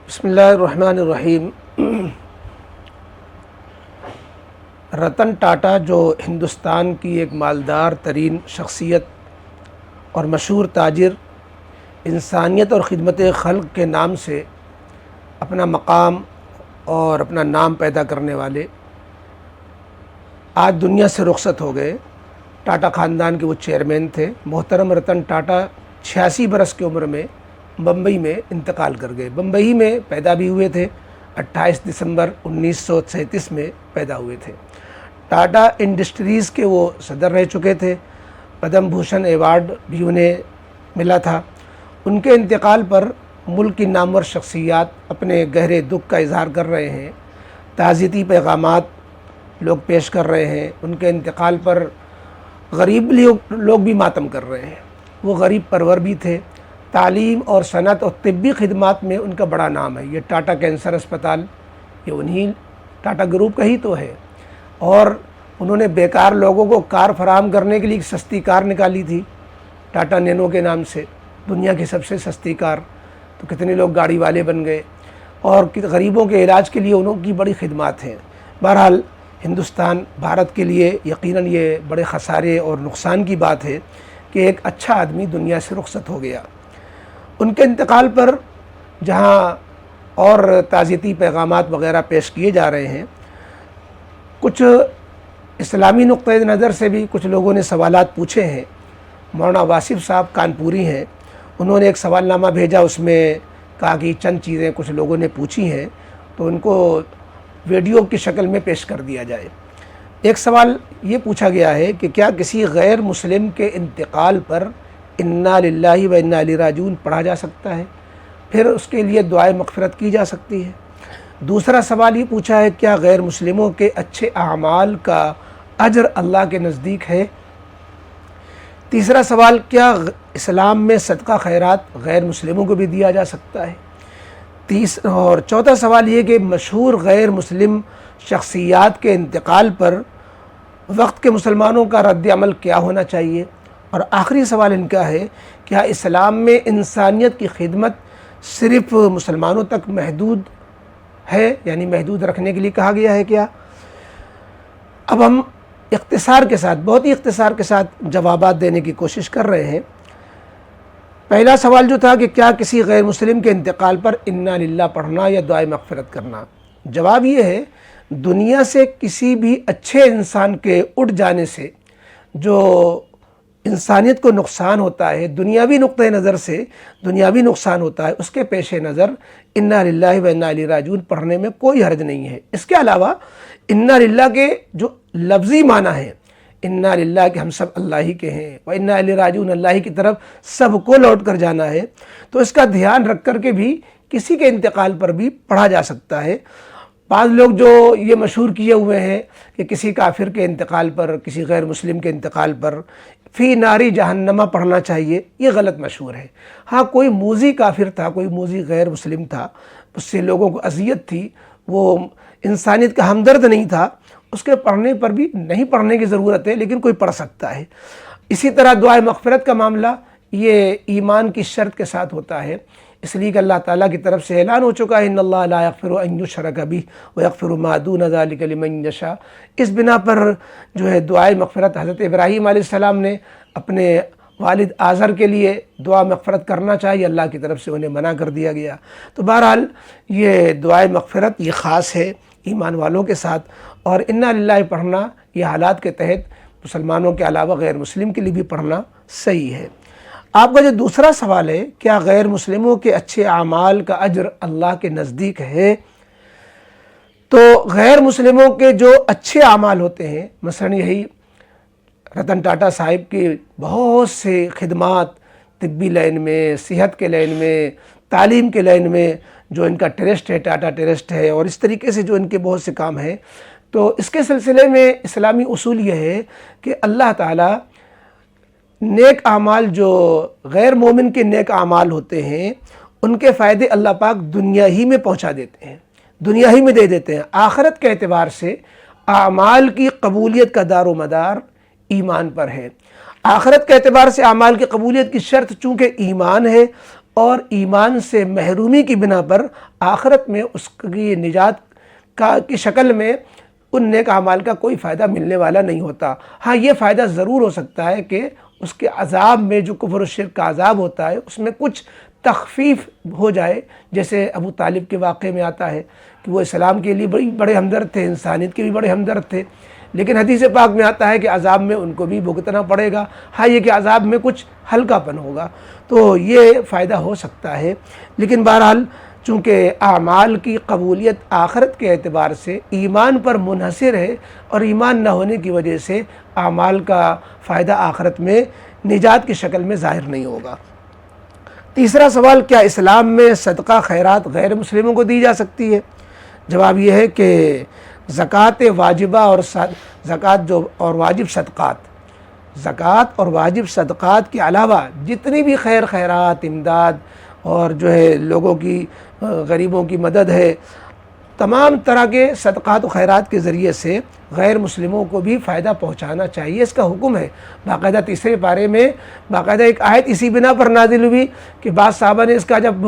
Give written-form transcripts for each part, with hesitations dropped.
بسم اللہ الرحمن الرحیم۔ رتن ٹاٹا جو ہندوستان کی ایک مالدار ترین شخصیت اور مشہور تاجر، انسانیت اور خدمت خلق کے نام سے اپنا مقام اور اپنا نام پیدا کرنے والے، آج دنیا سے رخصت ہو گئے۔ ٹاٹا خاندان کے وہ چیئرمین تھے۔ محترم رتن ٹاٹا 86 برس کی عمر میں بمبئی میں انتقال کر گئے۔ بمبئی میں پیدا بھی ہوئے تھے، 28 دسمبر 1937 میں پیدا ہوئے تھے۔ ٹاٹا انڈسٹریز کے وہ صدر رہ چکے تھے۔ پدم بھوشن ایوارڈ بھی انہیں ملا تھا۔ ان کے انتقال پر ملک کی نامور شخصیات اپنے گہرے دکھ کا اظہار کر رہے ہیں، تعزیتی پیغامات لوگ پیش کر رہے ہیں۔ ان کے انتقال پر غریب لوگ بھی ماتم کر رہے ہیں۔ وہ غریب پرور بھی تھے۔ تعلیم اور صنعت اور طبی خدمات میں ان کا بڑا نام ہے۔ یہ ٹاٹا کینسر اسپتال یہ انہی ٹاٹا گروپ کا ہی تو ہے، اور انہوں نے بیکار لوگوں کو کار فراہم کرنے کے لیے ایک سستی کار نکالی تھی ٹاٹا نینو کے نام سے، دنیا کی سب سے سستی کار۔ تو کتنے لوگ گاڑی والے بن گئے، اور غریبوں کے علاج کے لیے انہوں کی بڑی خدمات ہیں۔ بہرحال ہندوستان بھارت کے لیے یقیناً یہ بڑے خسارے اور نقصان کی بات ہے کہ ایک اچھا آدمی دنیا سے رخصت ہو گیا۔ ان کے انتقال پر جہاں اور تعزیتی پیغامات وغیرہ پیش کیے جا رہے ہیں، کچھ اسلامی نقطۂ نظر سے بھی کچھ لوگوں نے سوالات پوچھے ہیں۔ مولانا واصف صاحب کانپوری ہیں، انہوں نے ایک سوال نامہ بھیجا، اس میں کہا کہ چند چیزیں کچھ لوگوں نے پوچھی ہیں تو ان کو ویڈیو کی شکل میں پیش کر دیا جائے۔ ایک سوال یہ پوچھا گیا ہے کہ کیا کسی غیر مسلم کے انتقال پر انا للہ و انا الیہ راجعون پڑھا جا سکتا ہے، پھر اس کے لیے دعائے مغفرت کی جا سکتی ہے؟ دوسرا سوال یہ پوچھا ہے کیا غیر مسلموں کے اچھے اعمال کا اجر اللہ کے نزدیک ہے؟ تیسرا سوال کیا اسلام میں صدقہ خیرات غیر مسلموں کو بھی دیا جا سکتا ہے؟ اور چوتھا سوال یہ کہ مشہور غیر مسلم شخصیات کے انتقال پر وقت کے مسلمانوں کا رد عمل کیا ہونا چاہیے؟ اور آخری سوال ان کا ہے کیا اسلام میں انسانیت کی خدمت صرف مسلمانوں تک محدود ہے، یعنی محدود رکھنے کے لیے کہا گیا ہے کیا؟ اب ہم اختصار کے ساتھ، بہت ہی اختصار کے ساتھ جوابات دینے کی کوشش کر رہے ہیں۔ پہلا سوال جو تھا کہ کیا کسی غیر مسلم کے انتقال پر انا للہ پڑھنا یا دعائے مغفرت کرنا؟ جواب یہ ہے دنیا سے کسی بھی اچھے انسان کے اٹھ جانے سے جو انسانیت کو نقصان ہوتا ہے، دنیاوی نقطۂ نظر سے دنیاوی نقصان ہوتا ہے، اس کے پیش نظر انا للہ و انا الیہ راجعون پڑھنے میں کوئی حرج نہیں ہے۔ اس کے علاوہ انا للہ کے جو لفظی معنی ہیں، انا للہ کہ ہم سب اللہ ہی کے ہیں، و انا الیہ راجعون اللہ ہی کی طرف سب کو لوٹ کر جانا ہے، تو اس کا دھیان رکھ کر کے بھی کسی کے انتقال پر بھی پڑھا جا سکتا ہے۔ بعض لوگ جو یہ مشہور کیے ہوئے ہیں کہ کسی کافر کے انتقال پر، کسی غیر مسلم کے انتقال پر فی ناری جہنمہ پڑھنا چاہیے، یہ غلط مشہور ہے۔ ہاں کوئی موذی کافر تھا، کوئی موذی غیر مسلم تھا، اس سے لوگوں کو اذیت تھی، وہ انسانیت کا ہمدرد نہیں تھا، اس کے پڑھنے پر بھی نہیں پڑھنے کی ضرورت ہے، لیکن کوئی پڑھ سکتا ہے۔ اسی طرح دعائے مغفرت کا معاملہ یہ ایمان کی شرط کے ساتھ ہوتا ہے، اس لیے کہ اللہ تعالیٰ کی طرف سے اعلان ہو چکا ہے ان اللہ لا یغفر ان یشرک بہ ویغفر ما دون ذلک لمن یشاء۔ اس بنا پر جو ہے دعائے مغفرت حضرت ابراہیم علیہ السلام نے اپنے والد آزر کے لیے دعا مغفرت کرنا چاہیے، اللہ کی طرف سے انہیں منع کر دیا گیا۔ تو بہرحال یہ دعائے مغفرت یہ خاص ہے ایمان والوں کے ساتھ، اور انا للہ پڑھنا یہ حالات کے تحت مسلمانوں کے علاوہ غیر مسلم کے لیے بھی پڑھنا صحیح ہے۔ آپ کا جو دوسرا سوال ہے کیا غیر مسلموں کے اچھے اعمال کا اجر اللہ کے نزدیک ہے، تو غیر مسلموں کے جو اچھے اعمال ہوتے ہیں، مثلا یہی رتن ٹاٹا صاحب کی بہت سے خدمات طبی لائن میں، صحت کے لائن میں، تعلیم کے لائن میں، جو ان کا ٹرسٹ ہے ٹاٹا ٹرسٹ ہے، اور اس طریقے سے جو ان کے بہت سے کام ہیں، تو اس کے سلسلے میں اسلامی اصول یہ ہے کہ اللہ تعالیٰ نیک اعمال جو غیر مومن کے نیک اعمال ہوتے ہیں ان کے فائدے اللہ پاک دنیا ہی میں پہنچا دیتے ہیں، دنیا ہی میں دے دیتے ہیں۔ آخرت کے اعتبار سے اعمال کی قبولیت کا دار و مدار ایمان پر ہے۔ آخرت کے اعتبار سے اعمال کی قبولیت کی شرط چونکہ ایمان ہے، اور ایمان سے محرومی کی بنا پر آخرت میں اس کی نجات کی شکل میں ان نیک اعمال کا کوئی فائدہ ملنے والا نہیں ہوتا۔ ہاں یہ فائدہ ضرور ہو سکتا ہے کہ اس کے عذاب میں، جو کفر و شرک کا عذاب ہوتا ہے، اس میں کچھ تخفیف ہو جائے، جیسے ابو طالب کے واقعے میں آتا ہے کہ وہ اسلام کے لیے بڑے ہمدرد تھے، انسانیت کے بھی بڑے ہمدرد تھے، لیکن حدیث پاک میں آتا ہے کہ عذاب میں ان کو بھی بھگتنا پڑے گا۔ ہاں یہ کہ عذاب میں کچھ ہلکا پن ہوگا، تو یہ فائدہ ہو سکتا ہے، لیکن بہرحال چونکہ اعمال کی قبولیت آخرت کے اعتبار سے ایمان پر منحصر ہے، اور ایمان نہ ہونے کی وجہ سے اعمال کا فائدہ آخرت میں نجات کی شکل میں ظاہر نہیں ہوگا۔ تیسرا سوال، کیا اسلام میں صدقہ خیرات غیر مسلموں کو دی جا سکتی ہے؟ جواب یہ ہے کہ زکوٰۃ واجبہ اور واجب صدقات، زکوٰۃ اور واجب صدقات کے علاوہ جتنی بھی خیر خیرات، امداد اور جو ہے لوگوں کی، غریبوں کی مدد ہے، تمام طرح کے صدقات و خیرات کے ذریعے سے غیر مسلموں کو بھی فائدہ پہنچانا چاہیے، اس کا حکم ہے۔ باقاعدہ تیسرے پارے میں باقاعدہ ایک آیت اسی بنا پر نازل ہوئی کہ بعض صحابہ نے اس کا جب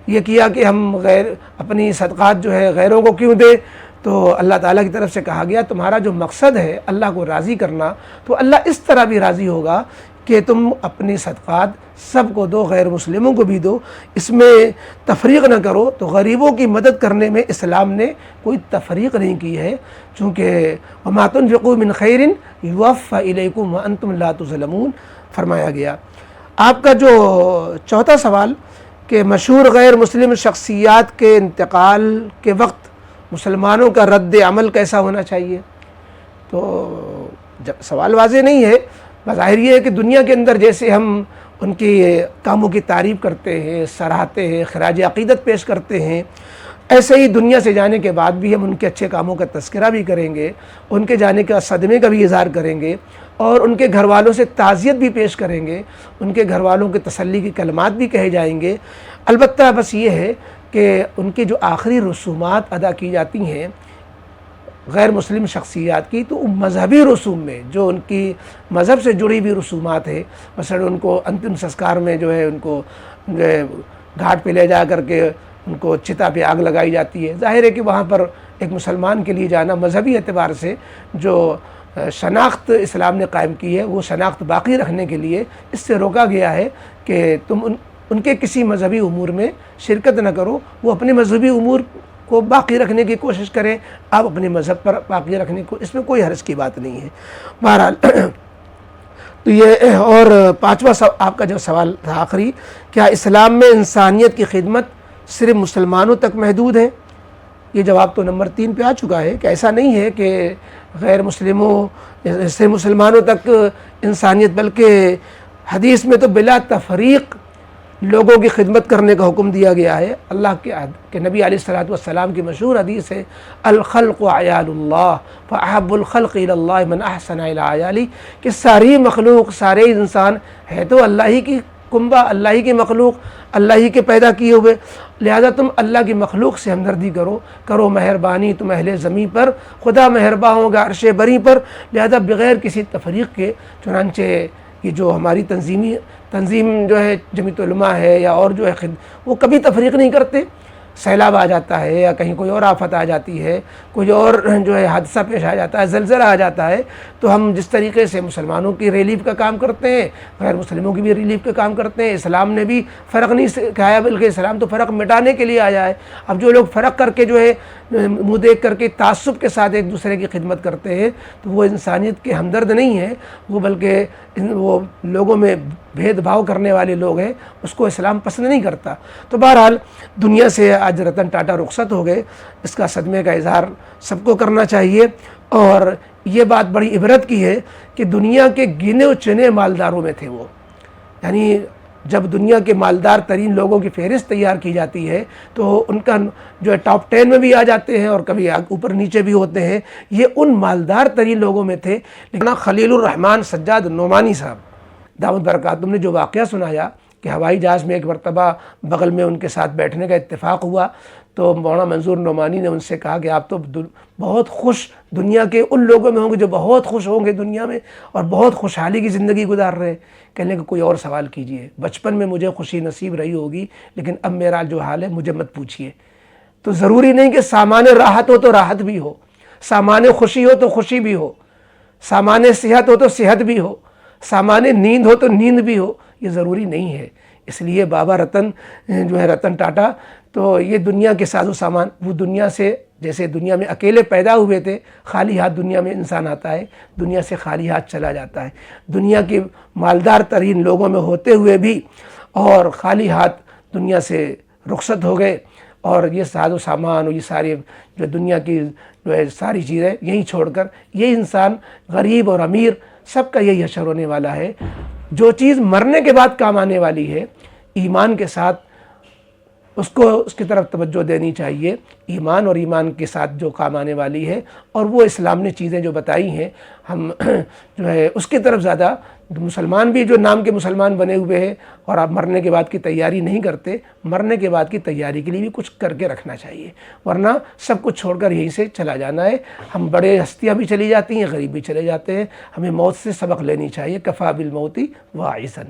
یہ کیا کہ ہم اپنی صدقات جو ہے غیروں کو کیوں دیں، تو اللہ تعالیٰ کی طرف سے کہا گیا تمہارا جو مقصد ہے اللہ کو راضی کرنا، تو اللہ اس طرح بھی راضی ہوگا کہ تم اپنی صدقات سب کو دو، غیر مسلموں کو بھی دو، اس میں تفریق نہ کرو۔ تو غریبوں کی مدد کرنے میں اسلام نے کوئی تفریق نہیں کی ہے، چونکہ وَمَا تُنْفِقُوا مِنْ خَيْرٍ يُوَفَّ إِلَيْكُمْ وَأَنْتُمْ لَا تُظْلَمُونَ فرمایا گیا۔ آپ کا جو چوتھا سوال کہ مشہور غیر مسلم شخصیات کے انتقال کے وقت مسلمانوں کا رد عمل کیسا ہونا چاہیے، تو سوال واضح نہیں ہے۔ بظاہر یہ ہے کہ دنیا کے اندر جیسے ہم ان کی کاموں کی تعریف کرتے ہیں، سراہتے ہیں، خراج عقیدت پیش کرتے ہیں، ایسے ہی دنیا سے جانے کے بعد بھی ہم ان کے اچھے کاموں کا تذکرہ بھی کریں گے، ان کے جانے کا صدمے کا بھی اظہار کریں گے، اور ان کے گھر والوں سے تعزیت بھی پیش کریں گے، ان کے گھر والوں کے تسلی کی کلمات بھی کہے جائیں گے۔ البتہ بس یہ ہے کہ ان کی جو آخری رسومات ادا کی جاتی ہیں غیر مسلم شخصیات کی، تو مذہبی رسوم میں جو ان کی مذہب سے جڑی ہوئی رسومات ہے، مثلا ان کو انتم سنسکار میں جو ہے ان کو گھاٹ پہ لے جا کر کے ان کو چتا پہ آگ لگائی جاتی ہے۔ ظاہر ہے کہ وہاں پر ایک مسلمان کے لیے جانا مذہبی اعتبار سے جو شناخت اسلام نے قائم کی ہے، وہ شناخت باقی رکھنے کے لیے اس سے روکا گیا ہے کہ تم ان کے کسی مذہبی امور میں شرکت نہ کرو، وہ اپنے مذہبی امور کو باقی رکھنے کی کوشش کریں، آپ اپنے مذہب پر باقی رکھنے کو، اس میں کوئی حرج کی بات نہیں ہے۔ بہرحال تو یہ، اور پانچواں آپ کا جو سوال تھا آخری، کیا اسلام میں انسانیت کی خدمت صرف مسلمانوں تک محدود ہے؟ یہ جواب تو نمبر 3 پہ آ چکا ہے کہ ایسا نہیں ہے کہ غیر مسلموں سے مسلمانوں تک انسانیت، بلکہ حدیث میں تو بلا تفریق لوگوں کی خدمت کرنے کا حکم دیا گیا ہے۔ اللہ کے نبی علیہ الصلوۃ والسلام کی مشہور حدیث ہے، الخلق عیال اللہ فاحب الخلق الی اللہ من احسن الی عیالی، کہ ساری مخلوق، سارے انسان ہے تو اللہ ہی کی کنبہ، اللہ ہی کی مخلوق، اللہ ہی کے پیدا کیے ہوئے، لہذا تم اللہ کی مخلوق سے ہمدردی کرو مہربانی تم اہل زمین پر، خدا مہرباں ہوگا عرش بری پر، لہذا بغیر کسی تفریق کے۔ چنانچہ یہ جو ہماری تنظیم جو ہے جمعیت علماء ہے یا اور جو ہے وہ کبھی تفریق نہیں کرتے۔ سیلاب آ جاتا ہے یا کہیں کوئی اور آفت آ جاتی ہے، کوئی اور جو ہے حادثہ پیش آ جاتا ہے، زلزلہ آ جاتا ہے، تو ہم جس طریقے سے مسلمانوں کی ریلیف کا کام کرتے ہیں، غیر مسلموں کی بھی ریلیف کا کام کرتے ہیں۔ اسلام نے بھی فرق نہیں سکھایا، بلکہ اسلام تو فرق مٹانے کے لیے آیا ہے۔ اب جو لوگ فرق کر کے جو ہے منہ دیکھ کر کے تعصب کے ساتھ ایک دوسرے کی خدمت کرتے ہیں، تو وہ انسانیت کے ہمدرد نہیں ہیں، وہ بلکہ وہ لوگوں میں بھید بھاؤ کرنے والے لوگ ہیں، اس کو اسلام پسند نہیں کرتا۔ تو بہرحال دنیا سے آج رتن ٹاٹا رخصت ہو گئے، اس کا صدمے کا اظہار سب کو کرنا چاہیے، اور یہ بات بڑی عبرت کی ہے کہ دنیا کے گنے چنے مالداروں میں تھے وہ، یعنی جب دنیا کے مالدار ترین لوگوں کی فہرست تیار کی جاتی ہے تو ان کا جو ہے ٹاپ 10 میں بھی آ جاتے ہیں اور کبھی اوپر نیچے بھی ہوتے ہیں، یہ ان مالدار ترین لوگوں میں تھے۔ لیکن خلیل الرحمن سجاد نعمانی صاحب دعوت برکات، تم نے جو واقعہ سنایا کہ ہوائی جہاز میں ایک مرتبہ بغل میں ان کے ساتھ بیٹھنے کا اتفاق ہوا تو مولانا منظور نعمانی نے ان سے کہا کہ آپ تو بہت خوش دنیا کے ان لوگوں میں ہوں گے جو بہت خوش ہوں گے دنیا میں اور بہت خوشحالی کی زندگی گزار رہے ہیں. کہنے کہ کوئی اور سوال کیجئے. بچپن میں مجھے خوشی نصیب رہی ہوگی لیکن اب میرا جو حال ہے مجھے مت پوچھیے. تو ضروری نہیں کہ سامان راحت ہو تو راحت بھی ہو، سامان خوشی ہو تو خوشی بھی ہو، سامان صحت ہو تو صحت بھی ہو، سامان نیند ہو تو نیند بھی ہو. یہ ضروری نہیں ہے. اس لیے بابا رتن جو ہے رتن ٹاٹا تو یہ دنیا کے ساز و سامان، وہ دنیا سے جیسے دنیا میں اکیلے پیدا ہوئے تھے، خالی ہاتھ دنیا میں انسان آتا ہے، دنیا سے خالی ہاتھ چلا جاتا ہے. دنیا کے مالدار ترین لوگوں میں ہوتے ہوئے بھی اور خالی ہاتھ دنیا سے رخصت ہو گئے اور یہ ساز و سامان اور یہ ساری جو دنیا کی جو ہے ساری چیزیں یہیں چھوڑ کر یہ انسان غریب اور امیر سب کا یہی حشر ہونے والا ہے. جو چیز مرنے کے بعد کام آنے والی ہے ایمان کے ساتھ اس کو اس کی طرف توجہ دینی چاہیے. ایمان اور ایمان کے ساتھ جو کام آنے والی ہے اور وہ اسلام نے چیزیں جو بتائی ہیں ہم جو ہے اس کی طرف زیادہ مسلمان بھی جو نام کے مسلمان بنے ہوئے ہیں اور آپ مرنے کے بعد کی تیاری نہیں کرتے، مرنے کے بعد کی تیاری کے لیے بھی کچھ کر کے رکھنا چاہیے ورنہ سب کچھ چھوڑ کر یہیں سے چلا جانا ہے. ہم بڑے ہستیاں بھی چلی جاتی ہیں، غریب بھی چلے جاتے ہیں. ہمیں موت سے سبق لینی چاہیے. کفا بالموت واعظا.